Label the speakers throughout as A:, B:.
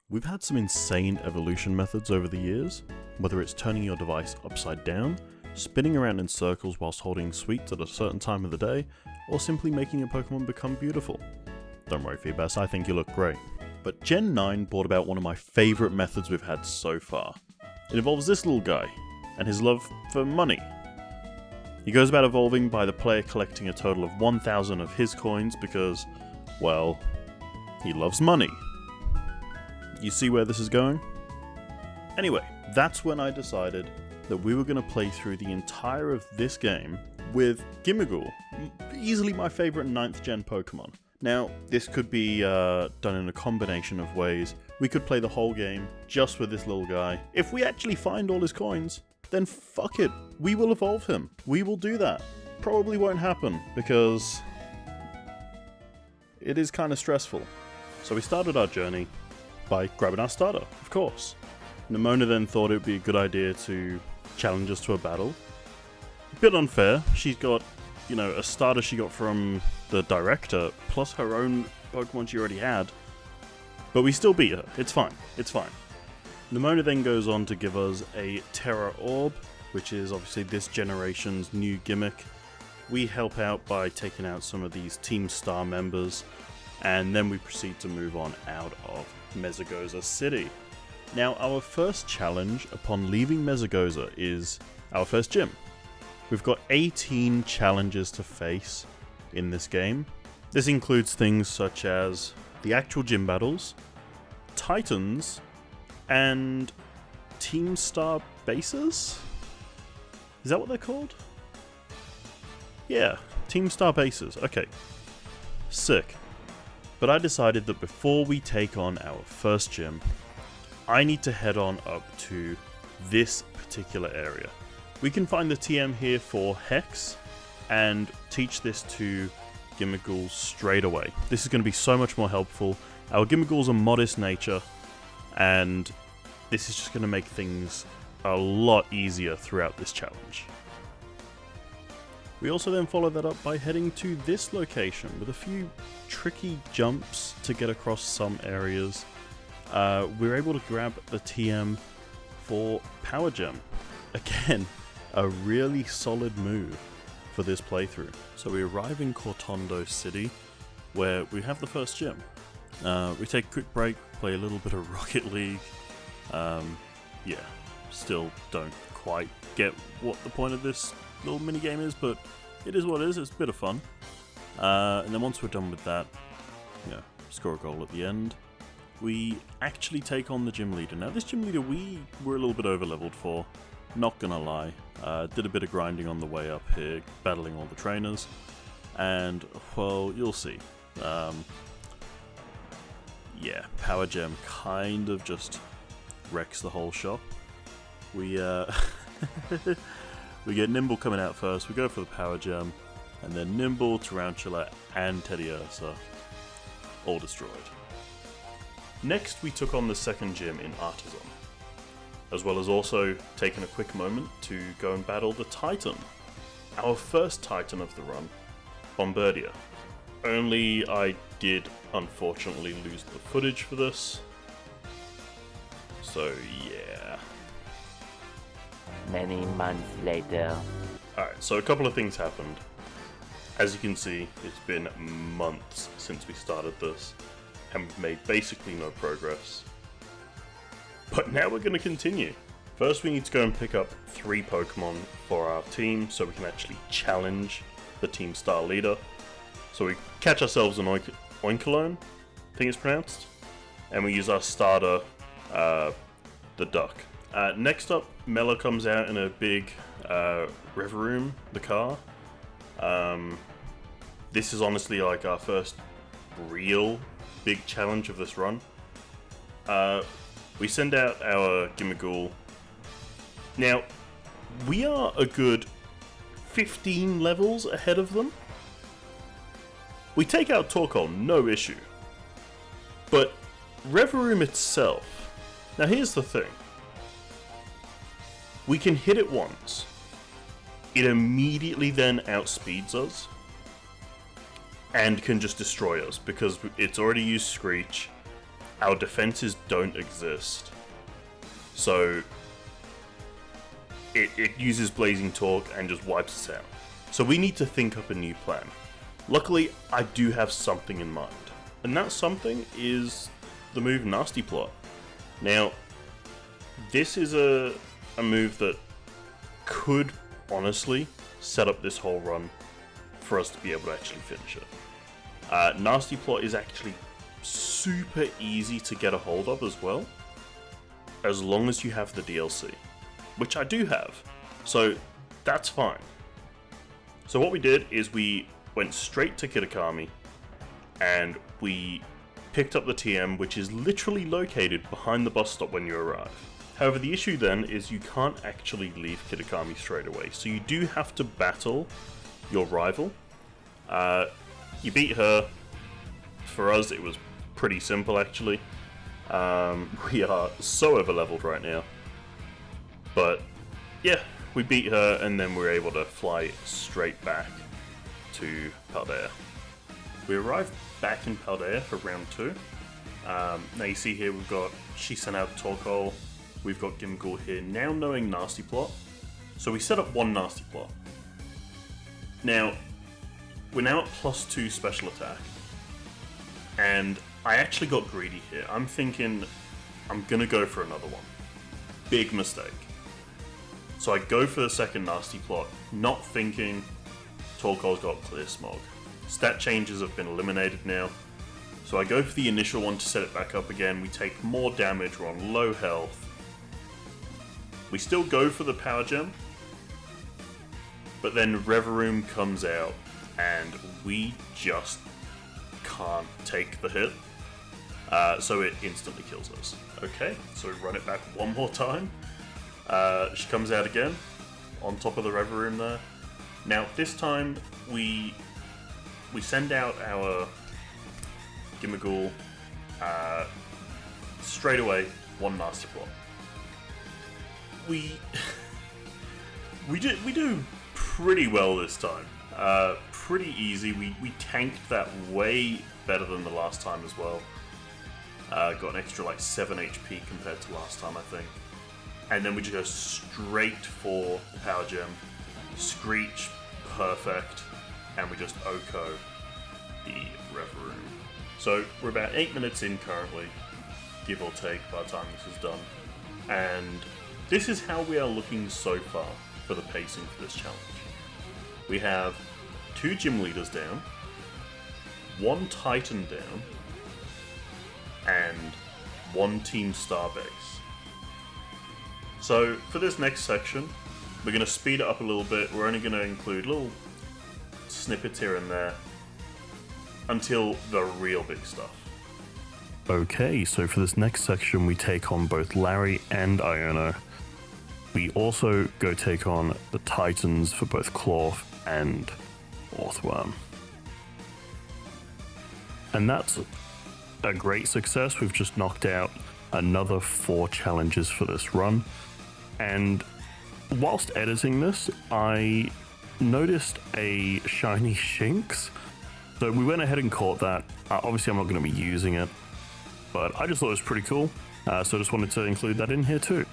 A: We've had some insane evolution methods over the years, whether it's turning your device upside down, spinning around in circles whilst holding sweets at a certain time of the day, or simply making a Pokemon become beautiful. Don't worry, Feebas, I think you look great. But Gen 9 brought about one of my favourite methods we've had so far. It involves this little guy, and his love for money. He goes about evolving by the player collecting a total of 1,000 of his coins because, well, he loves money. You see where this is going? Anyway, that's when I decided that we were going to play through the entire of this game with Gimmighoul, easily my favourite 9th gen Pokemon. Now, this could be done in a combination of ways. We could play the whole game just with this little guy. If we actually find all his coins, then fuck it, we will evolve him. We will do that. Probably won't happen, because it is kind of stressful. So we started our journey by grabbing our starter, of course. Nemona then thought it would be a good idea to challenge us to a battle. A bit unfair. She's got, a starter she got from the director, plus her own Pokemon she already had. But we still beat her. It's fine. It's fine. Nemona then goes on to give us a Terra Orb, which is obviously this generation's new gimmick. We help out by taking out some of these Team Star members, and then we proceed to move on out of Mesagoza City. Now, our first challenge upon leaving Mesagoza is our first gym. We've got 18 challenges to face in this game. This includes things such as the actual gym battles, Titans, and Team Star bases? Is that what they're called? Yeah, Team Star bases. Okay. Sick. But I decided that before we take on our first gym, I need to head on up to this particular area. We can find the TM here for Hex and teach this to Gimmighoul straight away. This is going to be so much more helpful. Our Gimmighoul's a modest nature, and this is just going to make things a lot easier throughout this challenge. We also then follow that up by heading to this location with a few tricky jumps to get across some areas. We're able to grab the TM for Power Gem. Again, a really solid move for this playthrough. So we arrive in Cortondo City, where we have the first gym. We take a quick break, play a little bit of Rocket League. Still don't quite get what the point of this little mini game is, but it is what it is. It's a bit of fun. And then once we're done with that, score a goal at the end. We actually take on the gym leader. Now, this gym leader we were a little bit over-leveled for, not gonna lie. Did a bit of grinding on the way up here, battling all the trainers, and, well, you'll see. Power Gem kind of just wrecks the whole shop. We we get Nimble coming out first, we go for the Power Gem, and then Nimble, Tarantula, and Teddiursa all destroyed. Next, we took on the second gym in Artisan, as well as also taking a quick moment to go and battle the Titan. Our first Titan of the run, Bombardier. Only I did unfortunately lose the footage for this, so yeah.
B: Many months later.
A: Alright, so a couple of things happened. As you can see, it's been months since we started this, and we've made basically no progress. But now we're going to continue. First, we need to go and pick up 3 Pokemon for our team so we can actually challenge the Team Star leader. So we catch ourselves an Oinkologne, I think it's pronounced, and we use our starter, the Duck. Next up, Mela comes out in a big Reverum, the car. This is honestly like our first real big challenge of this run. We send out our Gimmighoul. Now, we are a good 15 levels ahead of them. We take out Torkoal, no issue. But Reverum itself, now here's the thing. We can hit it once. It immediately then outspeeds us and can just destroy us because it's already used Screech. our defenses don't exist. So it uses Blazing Torque and just wipes us out. So we need to think up a new plan. Luckily, I do have something in mind. And that something is the move Nasty Plot. Now, this is a move that could honestly set up this whole run for us to be able to actually finish it. Nasty Plot is actually super easy to get a hold of as well, as long as you have the DLC, which I do have, so that's fine. So what we did is we went straight to Kitakami, and we picked up the TM, which is literally located behind the bus stop when you arrive. However, the issue then is you can't actually leave Kitakami straight away, so you do have to battle your rival. You beat her. For us, it was pretty simple actually. We are so over-leveled right now. But yeah, we beat her, and then we were able to fly straight back to Paldea. We arrived back in Paldea for round 2. Now you see here she sent out Torkoal. We've got Gimmighoul here, now knowing Nasty Plot. So we set up one Nasty Plot. Now, we're now at +2 special attack. And I actually got greedy here. I'm thinking I'm gonna go for another one. Big mistake. So I go for the second Nasty Plot, not thinking Torkoal's got Clear Smog. Stat changes have been eliminated now. So I go for the initial one to set it back up again. We take more damage, we're on low health. We still go for the Power Gem, but then Reveroom comes out and we just can't take the hit. So it instantly kills us. Okay, so we run it back one more time. She comes out again, on top of the Reveroom there. Now this time we send out our Gimmighoul straight away, one Nasty Plot. We do pretty well this time. Pretty easy. We tanked that way better than the last time as well. Got an extra like 7 HP compared to last time, I think. And then we just go straight for the Power Gem. Screech, perfect. And we just OHKO the Reveroom. So we're about 8 minutes in currently, give or take, by the time this is done. And this is how we are looking so far for the pacing for this challenge. We have 2 gym leaders down, 1 Titan down, and 1 Team Starbase. So for this next section, we're going to speed it up a little bit. We're only going to include little snippets here and there until the real big stuff. Okay, so for this next section, we take on both Larry and Iono. We also go take on the Titans for both Clorf and Orthworm. And that's a great success. We've just knocked out another 4 challenges for this run. And whilst editing this, I noticed a shiny Shinx. So we went ahead and caught that. Obviously, I'm not going to be using it, but I just thought it was pretty cool. So I just wanted to include that in here too.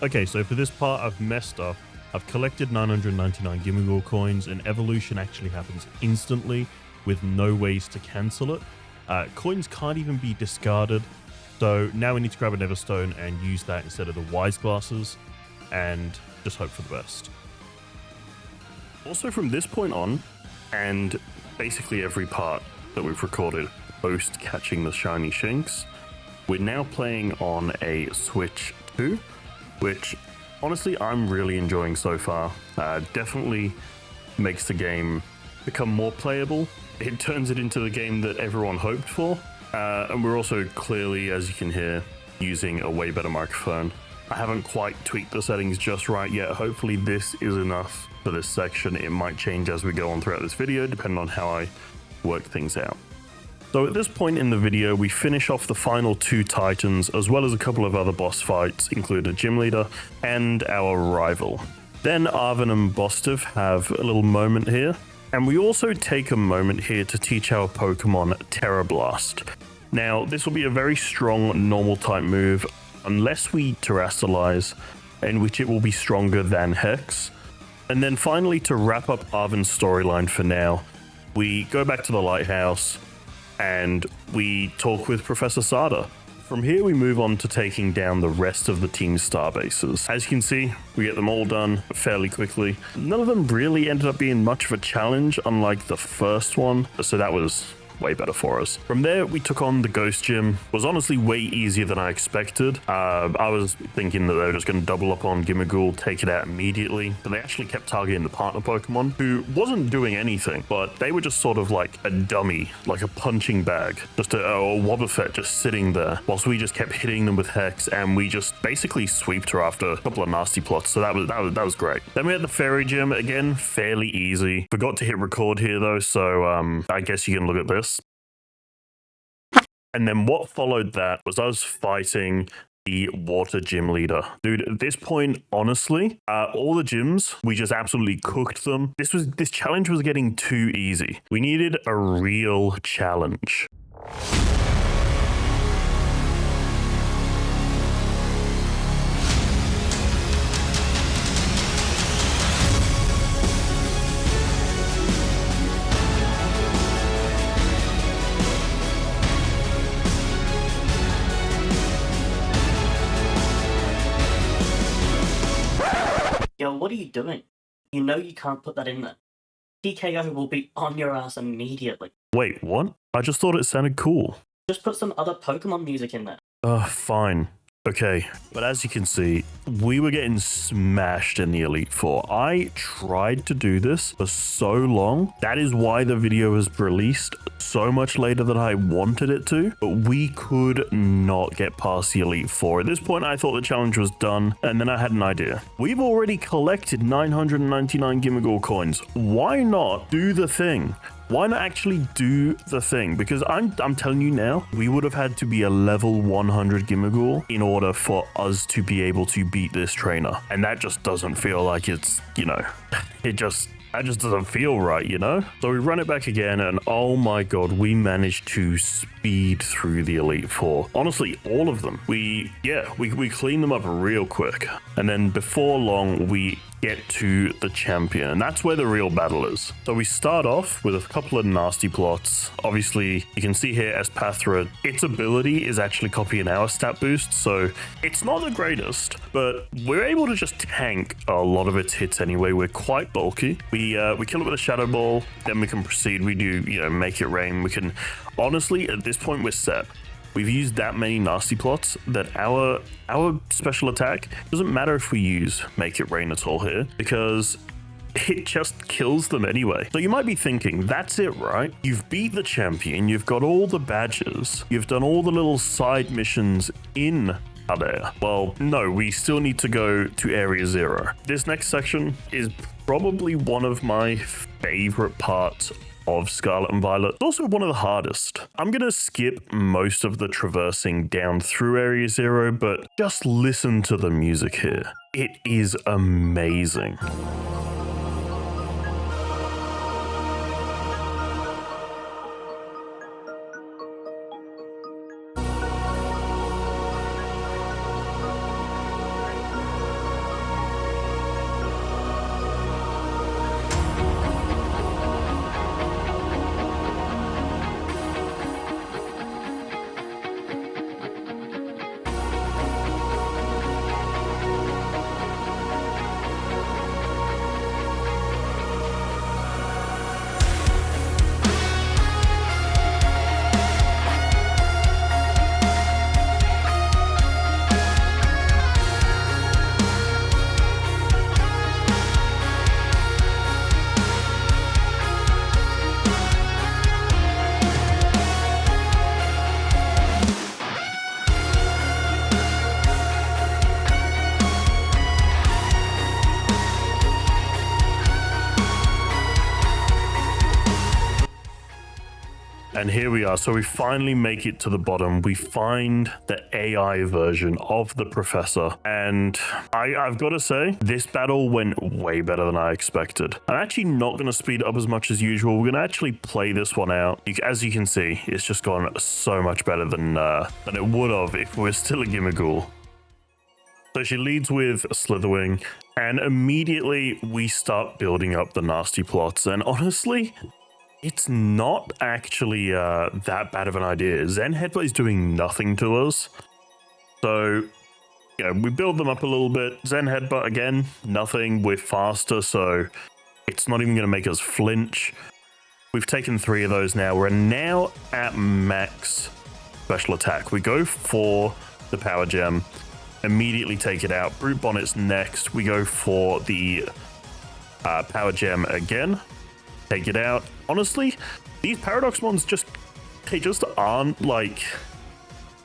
A: Okay, so for this part, I've messed up. I've collected 999 Gimmighoul coins, and evolution actually happens instantly with no ways to cancel it. Coins can't even be discarded, so now we need to grab a Neverstone and use that instead of the Wise Glasses, and just hope for the best. Also from this point on, and basically every part that we've recorded post catching the shiny Shinx, we're now playing on a Switch 2, which honestly I'm really enjoying so far. Definitely makes the game become more playable. It turns it into the game that everyone hoped for. And we're also clearly, as you can hear, using a way better microphone. I haven't quite tweaked the settings just right yet. Hopefully this is enough for this section. It might change as we go on throughout this video, depending on how I work things out. So at this point in the video, we finish off the final 2 Titans, as well as a couple of other boss fights, including a gym leader and our rival. Then Arven and Bostiv have a little moment here, and we also take a moment here to teach our Pokemon Terra Blast. Now, this will be a very strong normal type move unless we terrestrialize, in which it will be stronger than Hex. And then finally, to wrap up Arven's storyline for now, we go back to the lighthouse and we talk with Professor Sada. From here, we move on to taking down the rest of the team's star bases. As you can see, we get them all done fairly quickly. None of them really ended up being much of a challenge, unlike the first one, so that was way better for us. From there, we took on the Ghost Gym. It was honestly way easier than I expected. I was thinking that they were just going to double up on Gimmighoul, take it out immediately, but they actually kept targeting the partner Pokemon, who wasn't doing anything, but they were just sort of like a dummy, like a punching bag, just a Wobbuffet just sitting there, whilst we just kept hitting them with Hex, and we just basically sweeped her after a couple of nasty plots, so that was great. Then we had the Fairy Gym, again, fairly easy. Forgot to hit record here though, so I guess you can look at this. And then what followed that was us fighting the water gym leader. Dude, at this point, honestly, all the gyms, we just absolutely cooked them. This challenge was getting too easy. We needed a real challenge.
B: Yo, what are you doing? You know you can't put that in there. TKO will be on your ass immediately.
A: Wait, what? I just thought it sounded cool.
B: Just put some other Pokemon music in there.
A: Fine. Okay, but as you can see, we were getting smashed in the Elite Four. I tried to do this for so long. That is why the video was released so much later than I wanted it to, but we could not get past the Elite Four. At this point, I thought the challenge was done, and then I had an idea. We've already collected 999 Gimmighoul coins. Why not do the thing? Why not actually do the thing? Because I'm telling you now, we would have had to be a level 100 Gimmighoul in order for us to be able to beat this trainer. And that just doesn't feel like it's, you know, that just doesn't feel right, you know? So we run it back again, and oh my god, we managed to speed through the Elite Four. Honestly, all of them. We cleaned them up real quick. And then before long, we get to the champion, and that's where the real battle is. So we start off with a couple of nasty plots. Obviously, you can see here Espathra, its ability is actually copying our stat boost, so it's not the greatest, but we're able to just tank a lot of its hits anyway. We're quite bulky. We kill it with a Shadow Ball, then we can proceed. We do, you know, make it rain. We can, honestly, at this point, we're set. We've used that many nasty plots that our special attack doesn't matter if we use Make It Rain at all here, because it just kills them anyway. So you might be thinking, that's it, right? You've beat the champion, you've got all the badges, you've done all the little side missions in Paldea. Well, no, we still need to go to Area 0. This next section is probably one of my favorite parts of Scarlet and Violet. It's also one of the hardest. I'm gonna skip most of the traversing down through Area 0, but just listen to the music here. It is amazing. And here we are. So we finally make it to the bottom. We find the AI version of the professor. And I've got to say, this battle went way better than I expected. I'm actually not going to speed up as much as usual. We're going to actually play this one out. As you can see, it's just gone so much better than it would have if we were still a Gimmighoul. So she leads with Slitherwing, and immediately we start building up the nasty plots. And honestly, it's not actually that bad of an idea. Zen Headbutt is doing nothing to us. So, yeah, we build them up a little bit. Zen Headbutt, again, nothing. We're faster, so it's not even going to make us flinch. We've taken 3 of those now. We're now at max special attack. We go for the Power Gem, immediately take it out. Brute Bonnet's next. We go for the Power Gem again. Take it out. Honestly, these Paradoxmons they just aren't like,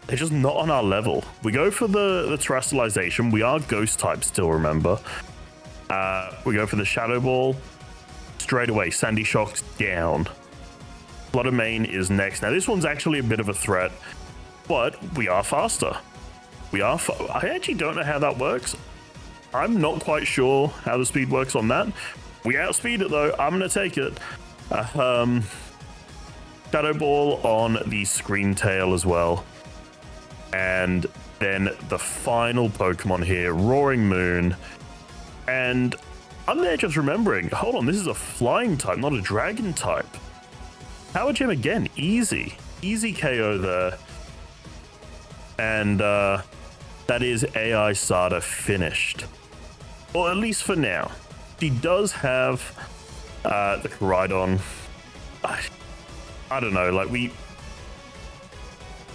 A: they're just not on our level. We go for the Terrestrialization. We are Ghost type still, remember. We go for the Shadow Ball. Straight away, Sandy Shock's down. Blood and Mane is next. Now this one's actually a bit of a threat, but we are faster. I actually don't know how that works. I'm not quite sure how the speed works on that. We outspeed it though. I'm going to take it. Shadow Ball on the Screen Tail as well. And then the final Pokemon here, Roaring Moon. And I'm there just remembering, hold on, this is a flying type, not a dragon type. Power Gem again, easy KO there. And that is AI Sada finished. Or at least for now. She does have the Koraidon. I don't know, like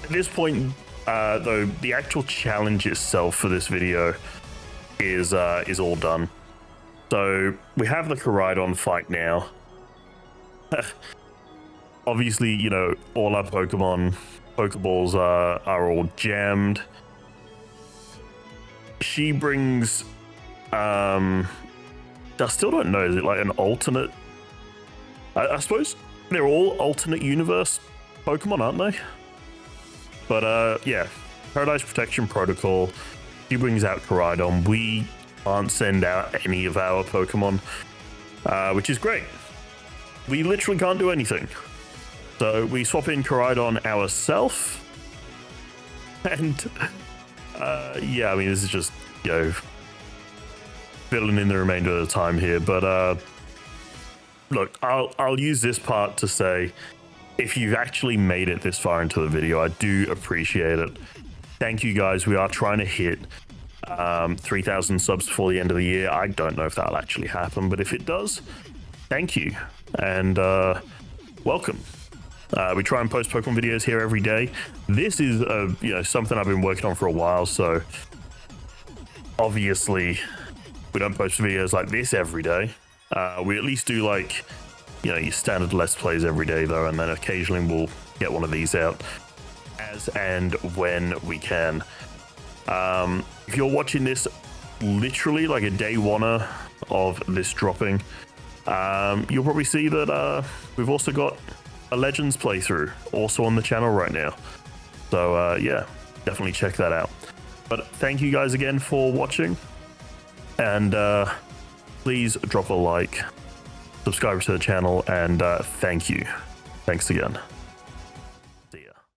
A: at this point, though, the actual challenge itself for this video is all done. So we have the Koraidon fight now. Obviously, you know, all our Pokeballs are all jammed. She brings I still don't know, is it like an alternate? I suppose they're all alternate universe Pokemon, aren't they? But yeah, Paradise Protection Protocol. She brings out Koraidon. We can't send out any of our Pokemon, which is great. We literally can't do anything. So we swap in Koraidon ourselves. And yeah, I mean, this is just, you know, filling in the remainder of the time here. But look, I'll use this part to say, if you've actually made it this far into the video, I do appreciate it. Thank you guys. We are trying to hit 3,000 subs before the end of the year. I don't know if that'll actually happen, but if it does, thank you and welcome. We try and post Pokemon videos here every day. This is you know, something I've been working on for a while, so obviously we don't post videos like this every day. We at least do, like, you know, your standard Let's Plays every day though, and then occasionally we'll get one of these out as and when we can. If you're watching this literally like a day one of this dropping, you'll probably see that we've also got a Legends playthrough also on the channel right now. So yeah, definitely check that out. But thank you guys again for watching, and please drop a like, subscribe to the channel, and thank you. Thanks again.